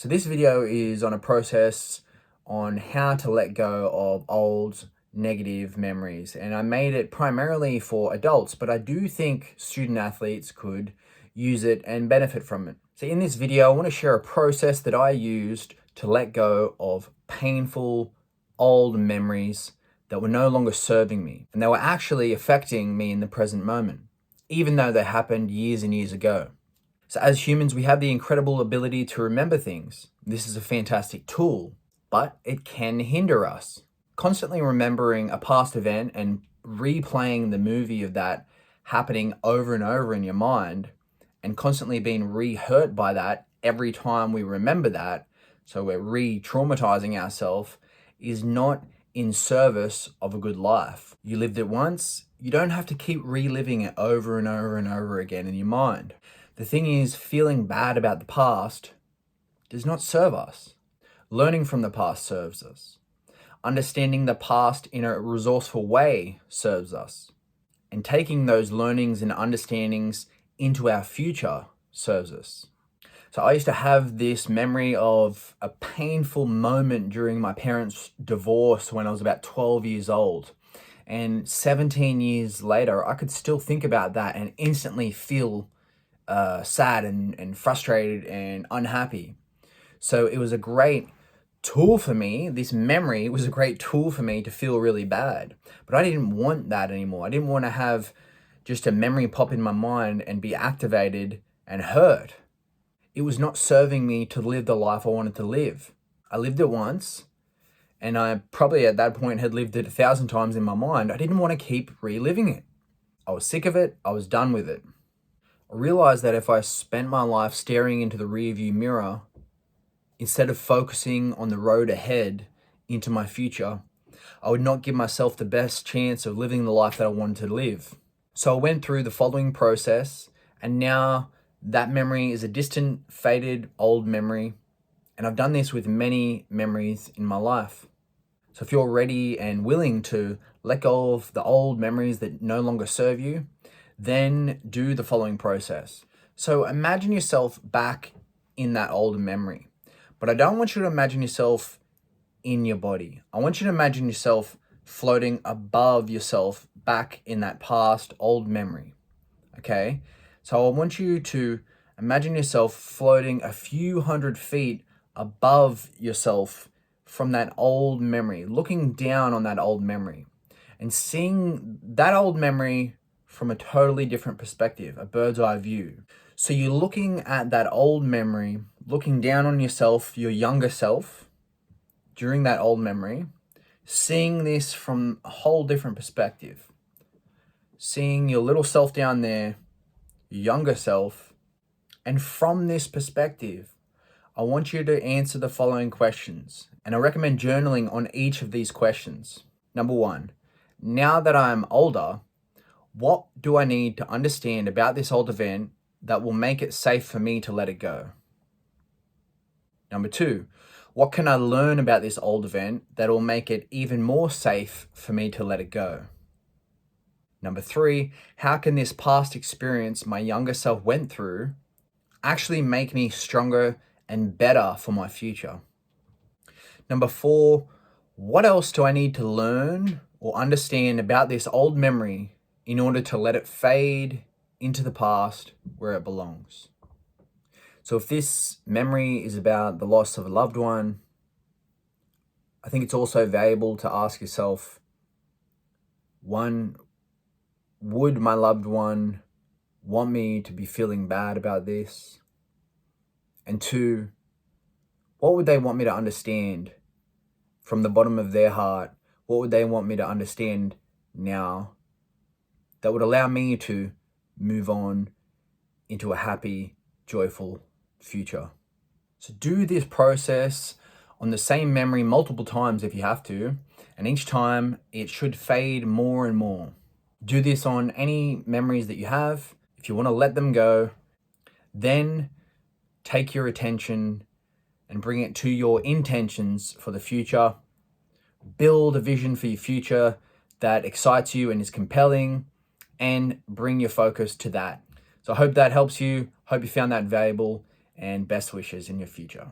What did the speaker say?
So this video is on a process on how to let go of old negative memories. And I made it primarily for adults, but I do think student athletes could use it and benefit from it. So in this video, I want to share a process that I used to let go of painful old memories that were no longer serving me. And they were actually affecting me in the present moment, even though they happened years and years ago. So as humans, we have the incredible ability to remember things. This is a fantastic tool, but it can hinder us. Constantly remembering a past event and replaying the movie of that happening over and over in your mind and constantly being re-hurt by that every time we remember that, so we're re-traumatizing ourselves, is not in service of a good life. You lived it once, you don't have to keep reliving it over and over and over again in your mind. The thing is, feeling bad about the past does not serve us. Learning from the past serves us. Understanding the past in a resourceful way serves us. And taking those learnings and understandings into our future serves us. So I used to have this memory of a painful moment during my parents' divorce when I was about 12 years old. And 17 years later, I could still think about that and instantly feel sad and frustrated and unhappy. So it was a great tool for me. This memory was a great tool for me to feel really bad. But I didn't want that anymore. I didn't want to have just a memory pop in my mind and be activated and hurt. It was not serving me to live the life I wanted to live. I lived it once, and I probably at that point had lived it 1,000 times in my mind. I didn't want to keep reliving it. I was sick of it. I was done with it. I realized that if I spent my life staring into the rearview mirror, instead of focusing on the road ahead into my future, I would not give myself the best chance of living the life that I wanted to live. So I went through the following process, and now that memory is a distant, faded, old memory. And I've done this with many memories in my life. So if you're ready and willing to let go of the old memories that no longer serve you, then do the following process. So imagine yourself back in that old memory. But I don't want you to imagine yourself in your body. I want you to imagine yourself floating above yourself back in that past old memory. Okay? So I want you to imagine yourself floating a few hundred feet above yourself from that old memory, looking down on that old memory and seeing that old memory from a totally different perspective, a bird's eye view. So you're looking at that old memory, looking down on yourself, your younger self, during that old memory, seeing this from a whole different perspective. Seeing your little self down there, your younger self, and from this perspective, I want you to answer the following questions. And I recommend journaling on each of these questions. Number one, now that I'm older, what do I need to understand about this old event that will make it safe for me to let it go? Number two, what can I learn about this old event that will make it even more safe for me to let it go? Number three, how can this past experience my younger self went through actually make me stronger and better for my future? Number four, what else do I need to learn or understand about this old memory in order to let it fade into the past where it belongs? So if this memory is about the loss of a loved one, I think it's also valuable to ask yourself, one, would my loved one want me to be feeling bad about this? And two, what would they want me to understand from the bottom of their heart? What would they want me to understand now that would allow me to move on into a happy, joyful future? So do this process on the same memory multiple times if you have to, and each time it should fade more and more. Do this on any memories that you have. If you want to let them go, then take your attention and bring it to your intentions for the future. Build a vision for your future that excites you and is compelling, and bring your focus to that. So I hope that helps you. Hope you found that valuable, and best wishes in your future.